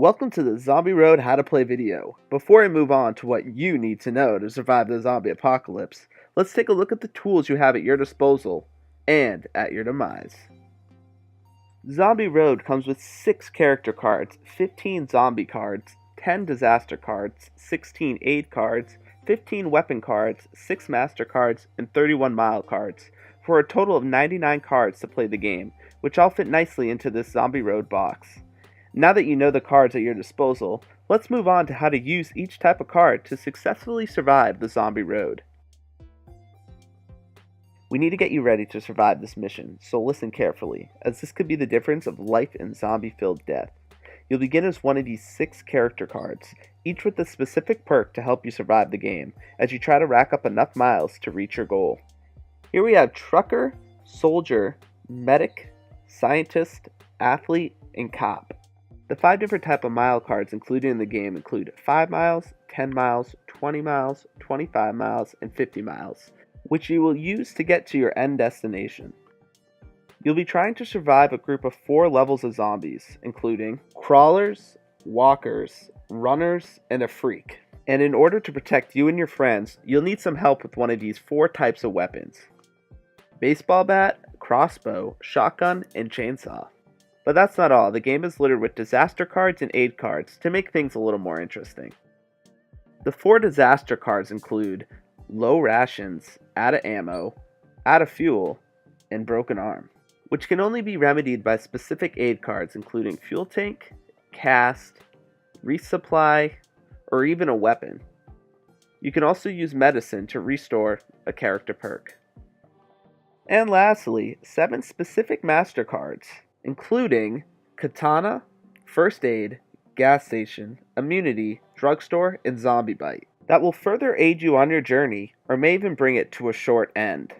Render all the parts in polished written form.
Welcome to the Zombie Road How to Play video. Before I move on to what you need to know to survive the zombie apocalypse, let's take a look at the tools you have at your disposal and at your demise. Zombie Road comes with 6 character cards, 15 zombie cards, 10 disaster cards, 16 aid cards, 15 weapon cards, 6 master cards, and 31 mile cards, for a total of 99 cards to play the game, which all fit nicely into this Zombie Road box. Now that you know the cards at your disposal, let's move on to how to use each type of card to successfully survive the zombie road. We need to get you ready to survive this mission, so listen carefully, as this could be the difference of life and zombie-filled death. You'll begin as one of these 6 character cards, each with a specific perk to help you survive the game, as you try to rack up enough miles to reach your goal. Here we have Trucker, Soldier, Medic, Scientist, Athlete, and Cop. The 5 different type of mile cards included in the game include 5 miles, 10 miles, 20 miles, 25 miles, and 50 miles, which you will use to get to your end destination. You'll be trying to survive a group of 4 levels of zombies, including crawlers, walkers, runners, and a freak. And in order to protect you and your friends, you'll need some help with one of these 4 types of weapons: baseball bat, crossbow, shotgun, and chainsaw. But that's not all. The game is littered with disaster cards and aid cards to make things a little more interesting. The 4 disaster cards include low rations, out of ammo, out of fuel, and broken arm, which can only be remedied by specific aid cards including fuel tank, cast, resupply, or even a weapon. You can also use medicine to restore a character perk. And lastly, 7 specific master cards, including Katana, First Aid, Gas Station, Immunity, Drugstore, and Zombie Bite, that will further aid you on your journey, or may even bring it to a short end.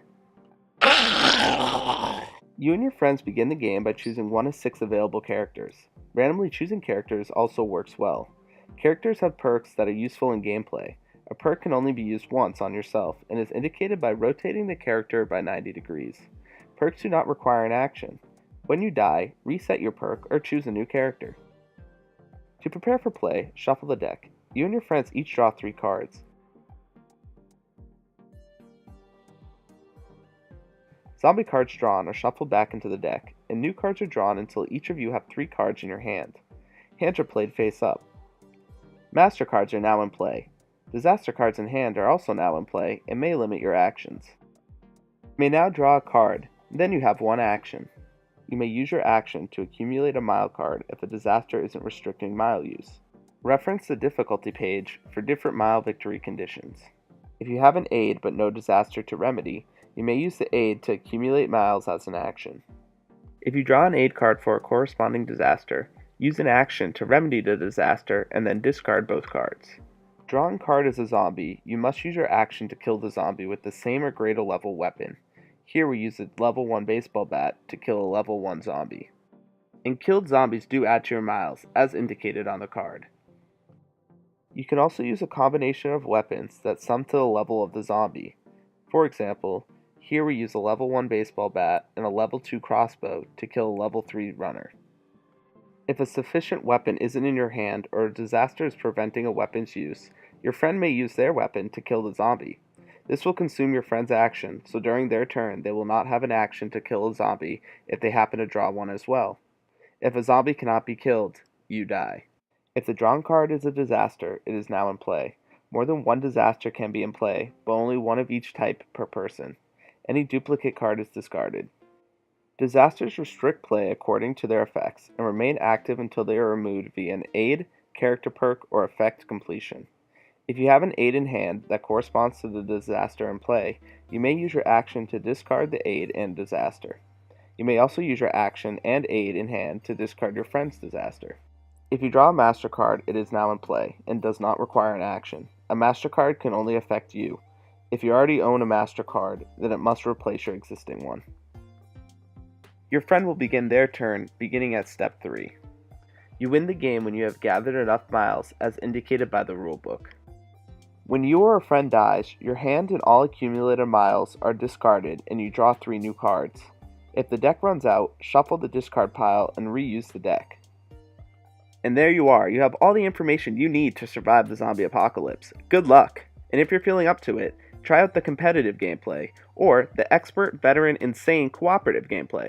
You and your friends begin the game by choosing one of 6 available characters. Randomly choosing characters also works well. Characters have perks that are useful in gameplay. A perk can only be used once on yourself, and is indicated by rotating the character by 90 degrees. Perks do not require an action. When you die, reset your perk or choose a new character. To prepare for play, shuffle the deck. You and your friends each draw 3 cards. Zombie cards drawn are shuffled back into the deck, and new cards are drawn until each of you have 3 cards in your hand. Hands are played face up. Master cards are now in play. Disaster cards in hand are also now in play and may limit your actions. You may now draw a card, then you have 1 action. You may use your action to accumulate a mile card if a disaster isn't restricting mile use. Reference the difficulty page for different mile victory conditions. If you have an aid but no disaster to remedy, you may use the aid to accumulate miles as an action. If you draw an aid card for a corresponding disaster, use an action to remedy the disaster and then discard both cards. Drawing card as a zombie, you must use your action to kill the zombie with the same or greater level weapon. Here we use a level 1 baseball bat to kill a level 1 zombie. And killed zombies do add to your miles, as indicated on the card. You can also use a combination of weapons that sum to the level of the zombie. For example, here we use a level 1 baseball bat and a level 2 crossbow to kill a level 3 runner. If a sufficient weapon isn't in your hand or a disaster is preventing a weapon's use, your friend may use their weapon to kill the zombie. This will consume your friend's action, so during their turn they will not have an action to kill a zombie if they happen to draw one as well. If a zombie cannot be killed, you die. If the drawn card is a disaster, it is now in play. More than 1 disaster can be in play, but only 1 of each type per person. Any duplicate card is discarded. Disasters restrict play according to their effects, and remain active until they are removed via an aid, character perk, or effect completion. If you have an aid in hand that corresponds to the disaster in play, you may use your action to discard the aid and disaster. You may also use your action and aid in hand to discard your friend's disaster. If you draw a master card, it is now in play, and does not require an action. A master card can only affect you. If you already own a master card, then it must replace your existing one. Your friend will begin their turn, beginning at step 3. You win the game when you have gathered enough miles, as indicated by the rulebook. When you or a friend dies, your hand and all accumulated miles are discarded and you draw 3 new cards. If the deck runs out, shuffle the discard pile and reuse the deck. And there you are, you have all the information you need to survive the zombie apocalypse. Good luck! And if you're feeling up to it, try out the competitive gameplay, or the expert, veteran, insane cooperative gameplay.